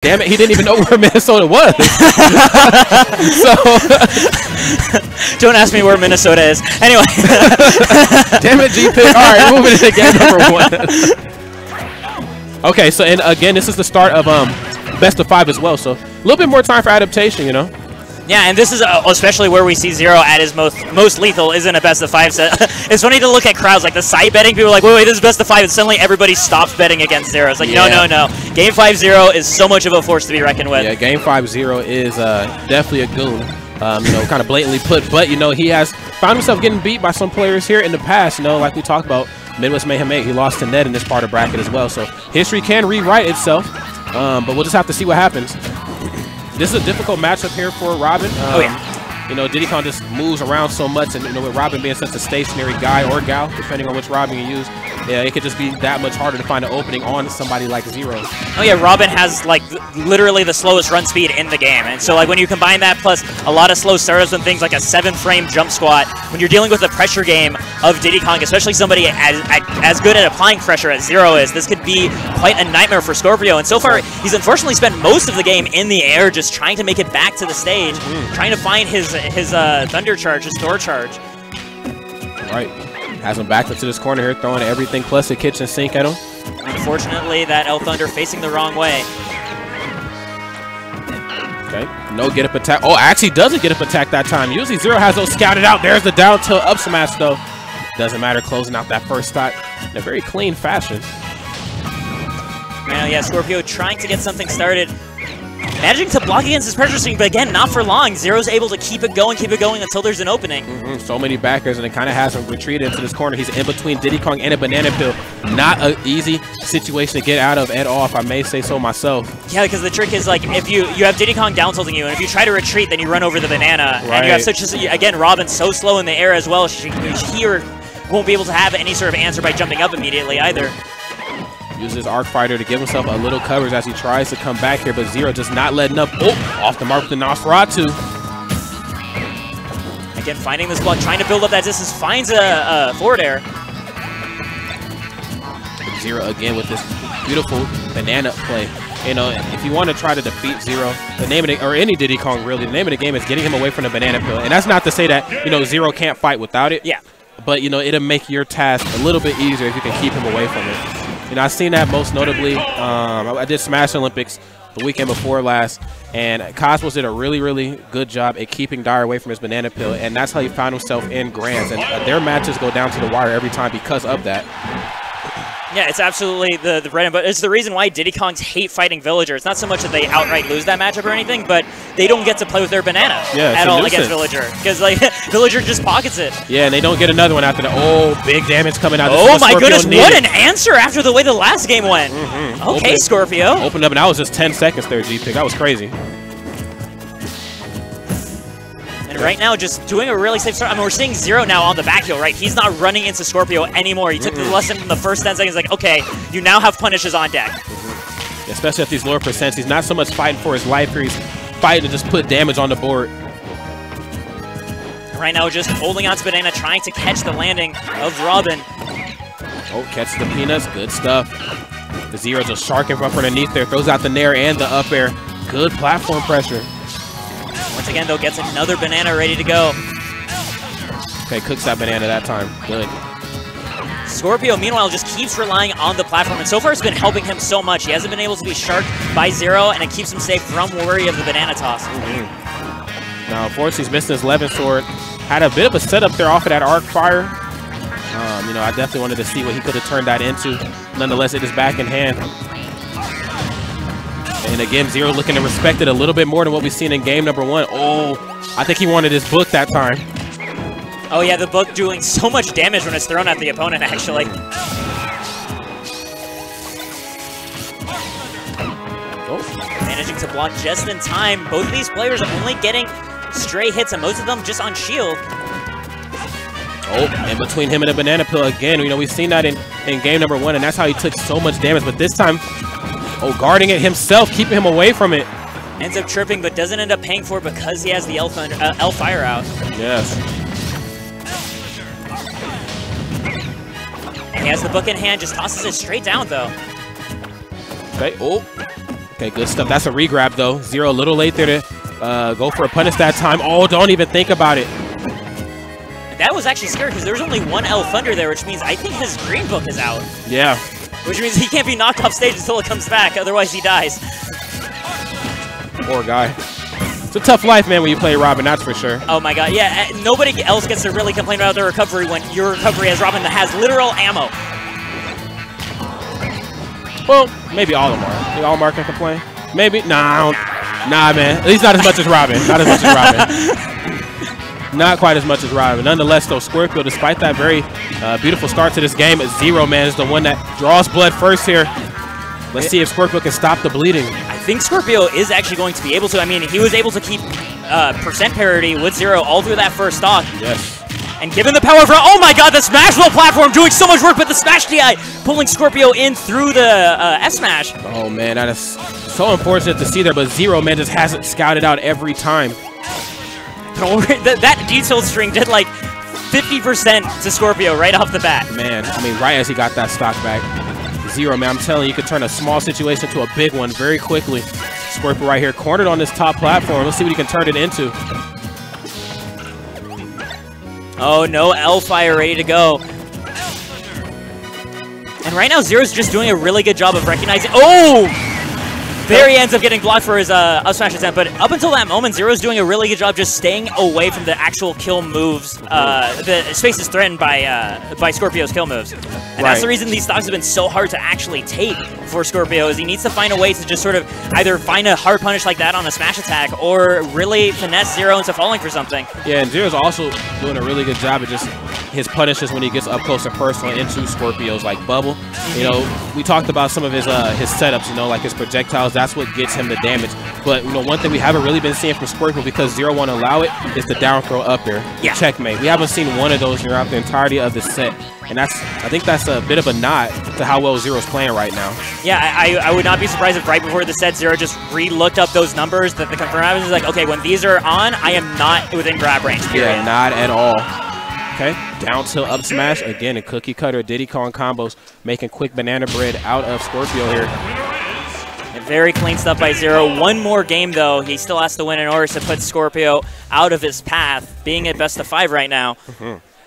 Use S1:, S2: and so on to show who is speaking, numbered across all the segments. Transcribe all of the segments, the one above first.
S1: Damn it, he didn't even know where Minnesota was. So
S2: don't ask me where Minnesota is. Anyway.
S1: Damn it, G-Pick. All right, moving into game number 1. Okay, so and again, this is the start of best of 5 as well. So a little bit more time for adaptation, you know.
S2: Yeah, and this is especially where we see Zero at his most lethal is in a best of 5 set. It's funny to look at crowds like the side betting. People are like, wait, this is best of 5, and suddenly everybody stops betting against Zero. It's like, no. Game 5-0 is so much of a force to be reckoned with.
S1: Yeah, Game 5-0 is definitely a goon. You know, kind of blatantly put, but you know, he has found himself getting beat by some players here in the past. You know, like we talked about, Midwest Mayhem 8, he lost to Ned in this part of bracket as well. So history can rewrite itself, but we'll just have to see what happens. This is a difficult matchup here for Robin.
S2: Oh, yeah.
S1: You know, Diddy Kong just moves around so much, and you know, with Robin being such a stationary guy or gal, depending on which Robin you use, yeah, it could just be that much harder to find an opening on somebody like Zero.
S2: Oh yeah, Robin has like literally the slowest run speed in the game, and so like when you combine that plus a lot of slow startups and things like a 7-frame jump squat, when you're dealing with the pressure game of Diddy Kong, especially somebody as good at applying pressure as Zero is, this could be quite a nightmare for Scorpio. And so far, he's unfortunately spent most of the game in the air, just trying to make it back to the stage, trying to find his Thunder Charge, his Thor Charge.
S1: Right. Has him backed into this corner here, throwing everything plus a kitchen sink at him.
S2: Unfortunately, that El Thunder facing the wrong way.
S1: Okay, no get up attack. Oh, actually doesn't get up attack that time. Usually Zero has those scouted out. There's the down tilt up smash though. Doesn't matter, closing out that first stock in a very clean fashion.
S2: Yeah, Scorpio trying to get something started. Managing to block against his pressure swing, but again, not for long. Zero's able to keep it going until there's an opening.
S1: So many backers, and it kind of has him retreated into this corner. He's in between Diddy Kong and a banana peel. Not an easy situation to get out of at all, if I may say so myself.
S2: Yeah, because the trick is, like, if you have Diddy Kong down tilting you, and if you try to retreat, then you run over the banana. Right. And you have again, Robin's so slow in the air as well. She here won't be able to have any sort of answer by jumping up immediately either.
S1: Uses Arc Fighter to give himself a little coverage as he tries to come back here, but Zero just not letting up. Oh, off the mark with the Nosferatu.
S2: Again, finding this block, trying to build up that distance, finds a forward air.
S1: Zero again with this beautiful banana play. You know, if you want to try to defeat Zero, the name of or any Diddy Kong really, the name of the game is getting him away from the banana peel. And that's not to say that, you know, Zero can't fight without it.
S2: Yeah.
S1: But, you know, it'll make your task a little bit easier if you can keep him away from it. You know, I've seen that most notably. I did Smash Olympics the weekend before last, and Cosmos did a really, really good job at keeping Dyer away from his banana peel, and that's how he found himself in Grands. And their matches go down to the wire every time because of that.
S2: Yeah, it's absolutely the bread and butter. It's the reason why Diddy Kongs hate fighting Villager. It's not so much that they outright lose that matchup or anything, but they don't get to play with their banana at all against Villager. Because, like, Villager just pockets it.
S1: Yeah, and they don't get another one after the, oh, big damage coming out.
S2: Oh, my goodness, what an answer after the way the last game went. Okay, Scorpio.
S1: Opened up, and that was just 10 seconds there, G-Pick. That was crazy.
S2: And right now, just doing a really safe start. I mean, we're seeing Zero now on the back heel, right? He's not running into Scorpio anymore. He took the lesson from the first 10 seconds, like, okay, you now have punishes on deck.
S1: Especially at these lower percents. He's not so much fighting for his life here. He's fighting to just put damage on the board.
S2: Right now, just holding on to Banana, trying to catch the landing of Robin.
S1: Oh, catches the peanuts. Good stuff. The Zero just sharking from underneath there. Throws out the nair and the up air. Good platform pressure.
S2: Once again, though, gets another banana ready to go.
S1: Okay, cooks that banana that time. Good.
S2: Scorpio, meanwhile, just keeps relying on the platform, and so far it's been helping him so much. He hasn't been able to be sharked by Zero, and it keeps him safe from worry of the banana toss.
S1: Now, unfortunately, he's missing his Levin sword. Had a bit of a setup there off of that arc fire. You know, I definitely wanted to see what he could have turned that into. Nonetheless, it is back in hand. And again, Zero looking to respect it a little bit more than what we've seen in game number 1. Oh, I think he wanted his book that time.
S2: Oh yeah, the book doing so much damage when it's thrown at the opponent, actually. Managing to block just in time. Both of these players are only getting stray hits, and most of them just on shield.
S1: Oh, and between him and a banana peel again, you know, we've seen that in game number 1, and that's how he took so much damage. But this time, oh, guarding it himself, keeping him away from it.
S2: Ends up tripping, but doesn't end up paying for it because he has the L Fire out.
S1: Yes.
S2: And he has the book in hand, just tosses it straight down, though.
S1: Okay, oh. Okay, good stuff. That's a regrab, though. Zero a little late there to go for a punish that time. Oh, don't even think about it.
S2: That was actually scary because there was only one L Thunder there, which means I think his green book is out.
S1: Yeah.
S2: Which means he can't be knocked off stage until it comes back, otherwise he dies.
S1: Poor guy. It's a tough life, man, when you play Robin, that's for sure.
S2: Oh my god, yeah, nobody else gets to really complain about their recovery when your recovery as Robin that has literal ammo.
S1: Well, maybe all of them are. Maybe all of them can complain. Maybe? Nah, nah, man. At least not as much as Robin. Not as much as Robin. Not quite as much as Robin. Nonetheless, though, Scorpio, despite that very beautiful start to this game, Zero, man, is the one that draws blood first here. Let's see if Scorpio can stop the bleeding.
S2: I think Scorpio is actually going to be able to. I mean, he was able to keep percent parity with Zero all through that first stock.
S1: Yes.
S2: And given the power of, oh my god, the Smash Ball platform doing so much work, but the Smash DI pulling Scorpio in through the F Smash.
S1: Oh man, that is so unfortunate to see there, but Zero, man, just hasn't scouted out every time.
S2: That D-tilt string did like 50% to Scorpio right off the bat.
S1: Man, I mean, right as he got that stock back. Zero, man, I'm telling you, you can turn a small situation to a big one very quickly. Scorpio right here, cornered on this top platform. Let's see what he can turn it into.
S2: Oh, no L fire ready to go. And right now, Zero's just doing a really good job of recognizing. Oh! There he ends up getting blocked for his up smash attempt, but up until that moment, Zero's doing a really good job just staying away from the actual kill moves. The space is threatened by Scorpio's kill moves. And that's the reason these stocks have been so hard to actually take for Scorpio, is he needs to find a way to just sort of either find a hard punish like that on a smash attack or really finesse Zero into falling for something.
S1: Yeah, and Zero's also doing a really good job of just his punishes when he gets up close and personal into Scorpio's like bubble. You know, we talked about some of his setups, you know, like his projectiles. That's what gets him the damage. But, you know, one thing we haven't really been seeing from Scorpio, because Zero won't allow it, is the down throw up there. Yeah. Checkmate. We haven't seen one of those throughout the entirety of the set. And I think that's a bit of a nod to how well Zero's playing right now.
S2: Yeah, I would not be surprised if right before the set, Zero just re-looked up those numbers that the confirm happens. Is like, okay, when these are on, I am not within grab range, period.
S1: Yeah, not at all. Okay, down tilt up smash. Again, a cookie cutter Diddy Kong combos, making quick banana bread out of Scorpio here.
S2: And very clean stuff by Zero. One more game, though. He still has to win in order to put Scorpio out of his path, being at best of 5 right now.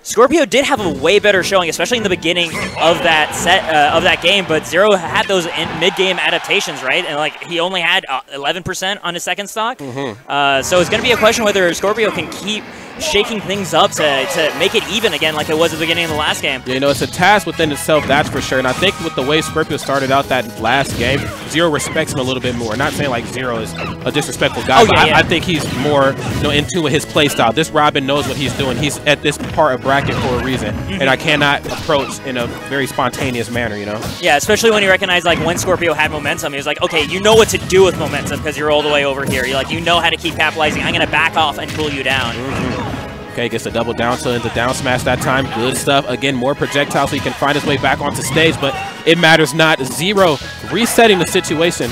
S2: Scorpio did have a way better showing, especially in the beginning of that set of that game, but Zero had those mid-game adaptations, right? And like he only had 11% on his second stock. So it's going to be a question whether Scorpio can keep shaking things up to make it even again like it was at the beginning of the last game.
S1: Yeah, you know, it's a task within itself, that's for sure. And I think with the way Scorpio started out that last game, Zero respects him a little bit more. Not saying like Zero is a disrespectful guy, but I think he's more, you know, in tune with his play style. This Robin knows what he's doing. He's at this part of bracket for a reason, and I cannot approach in a very spontaneous manner, you know?
S2: Yeah, especially when you recognize like when Scorpio had momentum, he was like, okay, you know what to do with momentum because you're all the way over here. You're like, you know how to keep capitalizing. I'm going to back off and cool you down.
S1: Okay, gets a double down tilt into down smash that time. Good stuff. Again, more projectiles so he can find his way back onto stage, but it matters not. Zero resetting the situation.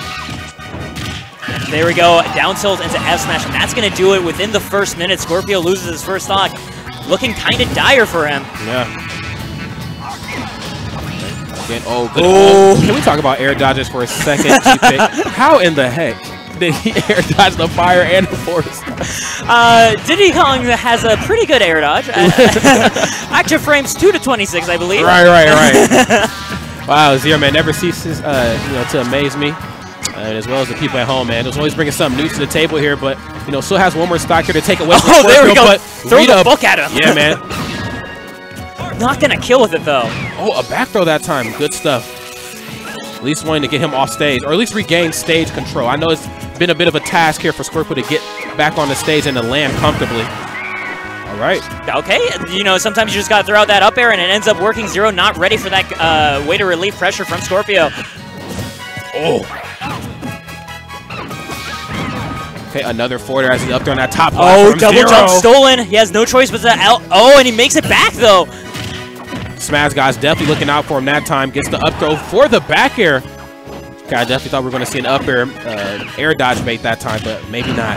S2: There we go. Down tilt into F smash, and that's going to do it within the first minute. Scorpio loses his first stock. Looking kind of dire for him.
S1: Yeah. Again, oh, good. Oh. Can we talk about air dodges for a second, G-Pick? How in the heck did he air dodge the fire and the force?
S2: Diddy Kong has a pretty good air dodge. Active frames 2 to 26, I believe.
S1: Right. Wow, Zero, man, never ceases you know, to amaze me. And as well as the people at home, man. There's always bringing something new to the table here, but, you know, still has one more stock here to take away from Scorpio.
S2: There we go.
S1: But
S2: throw the book at him.
S1: Yeah, man.
S2: Not going to kill with it, though.
S1: Oh, a back throw that time. Good stuff. At least wanting to get him off stage, or at least regain stage control. I know it's been a bit of a task here for Scorpio to get back on the stage and to land comfortably. All right.
S2: Okay, you know, sometimes you just got to throw out that up air, and it ends up working. Zero not ready for that way to relieve pressure from Scorpio.
S1: Oh. Okay, another forwarder as he's up there on that top platform.
S2: Oh, double jump stolen. He has no choice but to L. Oh, and he makes it back, though.
S1: Smash God's definitely looking out for him that time. Gets the up throw for the back air. Okay, I definitely thought we were going to see an up air dodge bait that time, but maybe not.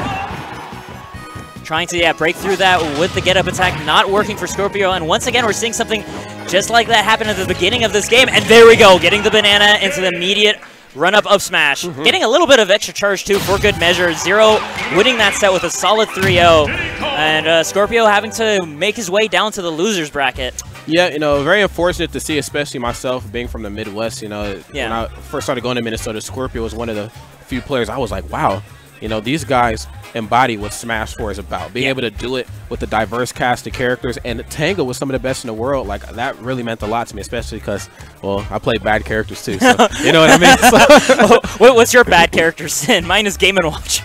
S2: Trying to, break through that with the get-up attack. Not working for Scorpio. And once again, we're seeing something just like that happen at the beginning of this game. And there we go, getting the banana into the immediate run-up of smash. Getting a little bit of extra charge, too, for good measure. Zero winning that set with a solid 3-0. And Scorpio having to make his way down to the loser's bracket.
S1: Yeah, you know, very unfortunate to see, especially myself being from the Midwest. You know, when I first started going to Minnesota, Scorpio was one of the few players I was like, wow, you know, these guys embody what Smash 4 is about. Being able to do it with a diverse cast of characters, and Tango was some of the best in the world. Like, that really meant a lot to me, especially because, well, I play bad characters too, so you know what I mean? So,
S2: What's your bad character sin? Mine is Game & Watch.